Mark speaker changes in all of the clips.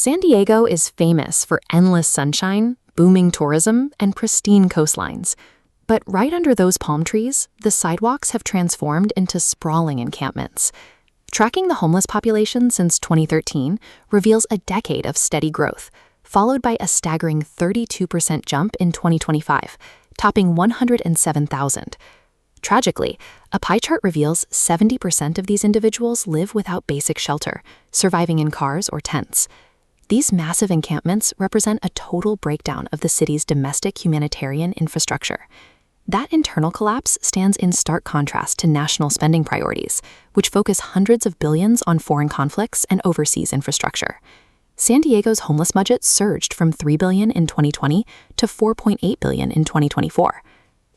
Speaker 1: San Diego is famous for endless sunshine, booming tourism, and pristine coastlines. But right under those palm trees, the sidewalks have transformed into sprawling encampments. Tracking the homeless population since 2013 reveals a decade of steady growth, followed by a staggering 32% jump in 2025, topping 107,000. Tragically, a pie chart reveals 70% of these individuals live without basic shelter, surviving in cars or tents. These massive encampments represent a total breakdown of the city's domestic humanitarian infrastructure. That internal collapse stands in stark contrast to national spending priorities, which focus hundreds of billions on foreign conflicts and overseas infrastructure. San Diego's homeless budget surged from $3 billion in 2020 to $4.8 billion in 2024.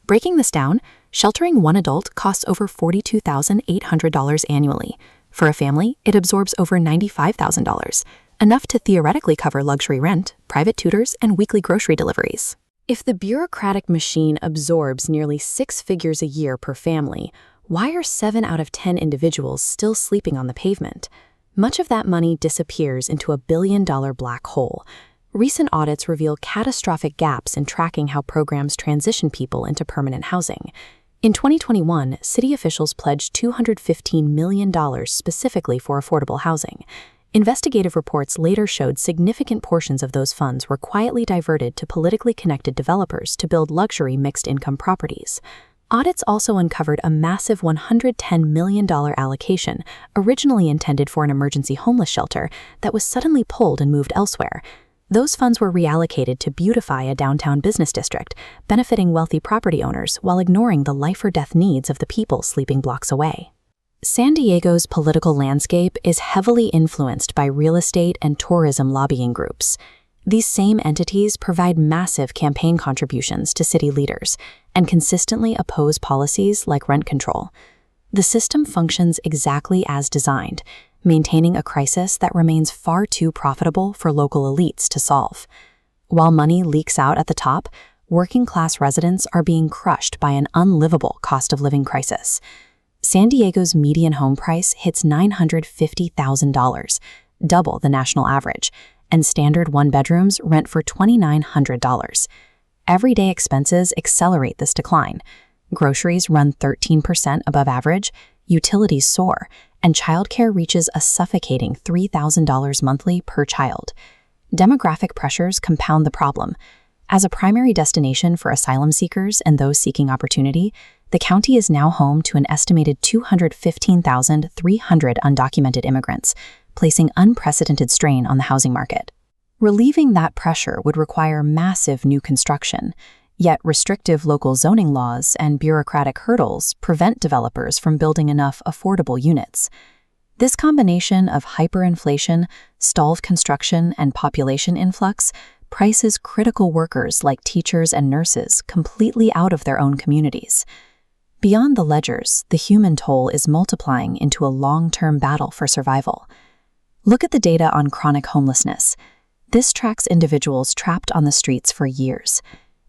Speaker 1: Breaking this down, sheltering one adult costs over $42,800 annually. For a family, it absorbs over $95,000, enough to theoretically cover luxury rent, private tutors, and weekly grocery deliveries. If the bureaucratic machine absorbs nearly 6 figures a year per family, why are 7 out of 10 individuals still sleeping on the pavement? Much of that money disappears into a billion-dollar black hole. Recent audits reveal catastrophic gaps in tracking how programs transition people into permanent housing. In 2021, city officials pledged $215 million specifically for affordable housing. Investigative reports later showed significant portions of those funds were quietly diverted to politically connected developers to build luxury mixed-income properties. Audits also uncovered a massive $110 million allocation, originally intended for an emergency homeless shelter, that was suddenly pulled and moved elsewhere. Those funds were reallocated to beautify a downtown business district, benefiting wealthy property owners while ignoring the life-or-death needs of the people sleeping blocks away. San Diego's political landscape is heavily influenced by real estate and tourism lobbying groups. These same entities provide massive campaign contributions to city leaders and consistently oppose policies like rent control. The system functions exactly as designed, maintaining a crisis that remains far too profitable for local elites to solve. While money leaks out at the top, working-class residents are being crushed by an unlivable cost of living crisis. San Diego's median home price hits $950,000, double the national average, and standard one-bedrooms rent for $2,900. Everyday expenses accelerate this decline. Groceries run 13% above average, utilities soar, and childcare reaches a suffocating $3,000 monthly per child. Demographic pressures compound the problem. As a primary destination for asylum seekers and those seeking opportunity, the county is now home to an estimated 215,300 undocumented immigrants, placing unprecedented strain on the housing market. Relieving that pressure would require massive new construction, yet restrictive local zoning laws and bureaucratic hurdles prevent developers from building enough affordable units. This combination of hyperinflation, stalled construction, and population influx prices critical workers like teachers and nurses completely out of their own communities. Beyond the ledgers, the human toll is multiplying into a long-term battle for survival. Look at the data on chronic homelessness. This tracks individuals trapped on the streets for years.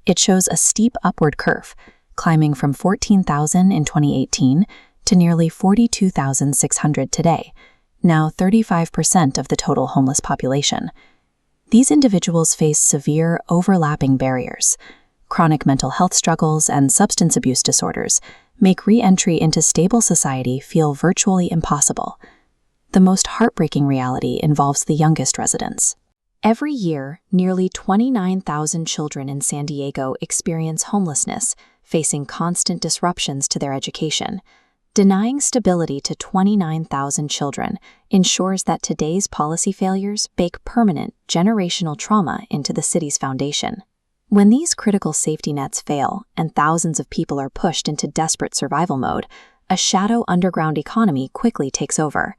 Speaker 1: It shows a steep upward curve, climbing from 14,000 in 2018 to nearly 42,600 today, now 35% of the total homeless population. These individuals face severe, overlapping barriers. Chronic mental health struggles and substance abuse disorders make re-entry into stable society feel virtually impossible. The most heartbreaking reality involves the youngest residents. Every year, nearly 29,000 children in San Diego experience homelessness, facing constant disruptions to their education. Denying stability to 29,000 children ensures that today's policy failures bake permanent, generational trauma into the city's foundation. When these critical safety nets fail and thousands of people are pushed into desperate survival mode, a shadow underground economy quickly takes over.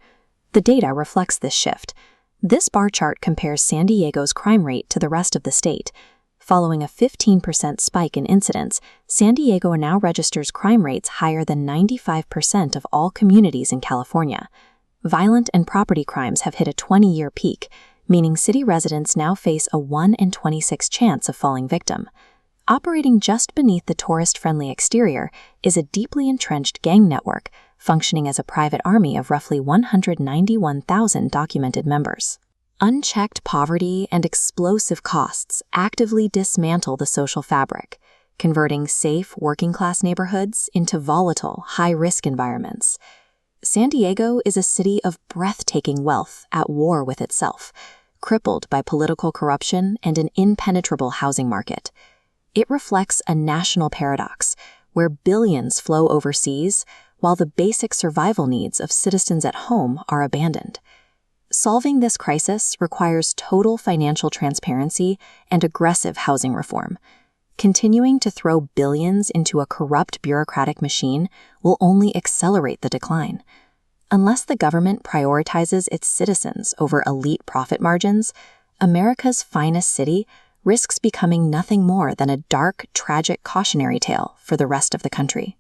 Speaker 1: The data reflects this shift. This bar chart compares San Diego's crime rate to the rest of the state. Following a 15% spike in incidents, San Diego now registers crime rates higher than 95% of all communities in California. Violent and property crimes have hit a 20-year peak, meaning city residents now face a 1 in 26 chance of falling victim. Operating just beneath the tourist-friendly exterior is a deeply entrenched gang network, functioning as a private army of roughly 191,000 documented members. Unchecked poverty and explosive costs actively dismantle the social fabric, converting safe working-class neighborhoods into volatile, high-risk environments. San Diego is a city of breathtaking wealth at war with itself, crippled by political corruption and an impenetrable housing market. It reflects a national paradox where billions flow overseas while the basic survival needs of citizens at home are abandoned. Solving this crisis requires total financial transparency and aggressive housing reform. Continuing to throw billions into a corrupt bureaucratic machine will only accelerate the decline. Unless the government prioritizes its citizens over elite profit margins, America's finest city risks becoming nothing more than a dark, tragic cautionary tale for the rest of the country.